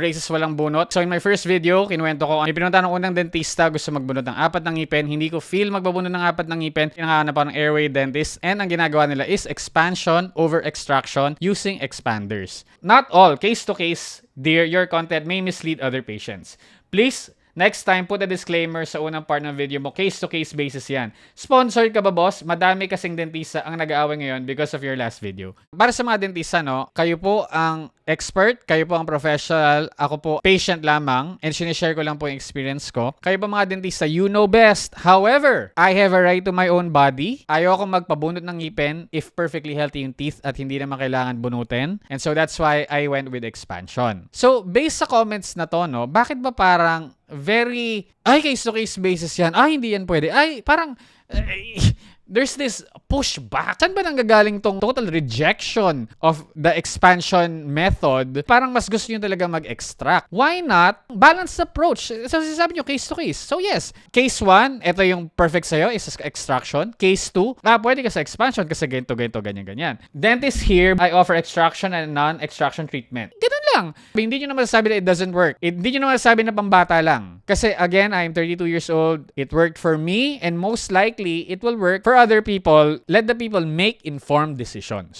braces walang bunot. So in my first video, kinuwento ko, may pinunta ng unang dentista, gusto magbunot ng 4 ng ngipin. Hindi ko feel magbabunot ng 4 ng ngipin. Pinangahanap ako ng airway dentist. And ang ginagawa nila is expansion over extraction using expanders. Not all, case to case, dear, your content may mislead other patients. Please, next time, put a disclaimer sa unang part ng video mo. Case-to-case basis yan. Sponsored ka ba, boss? Madami kasing dentista ang nag-aaway ngayon because of your last video. Para sa mga dentista, no, kayo po ang expert, kayo po ang professional, ako po patient lamang, and sinishare ko lang po yung experience ko. Kayo po mga dentista, you know best. However, I have a right to my own body. Ayaw akong magpabunot ng ngipin if perfectly healthy yung teeth at hindi naman kailangan bunutin. And so that's why I went with expansion. So, based sa comments na to, no, bakit ba parang very, case-to-case basis yan. Hindi yan pwede. Parang, there's this pushback. Saan ba nanggagaling tong total rejection of the expansion method? Parang mas gusto nyo talaga mag-extract. Why not balanced approach? So, sasabi nyo case to case. So, yes. Case 1, ito yung perfect sa'yo, is extraction. Case 2, pwede ka sa expansion kasi ganito, ganyan. Dentist here, I offer extraction and non-extraction treatment. Ganun lang. Hindi nyo naman masasabi na it doesn't work. Hindi nyo naman masasabi na pambata lang. Kasi, again, I'm 32 years old. It worked for me and most likely, it will work for other people. Let the people make informed decisions.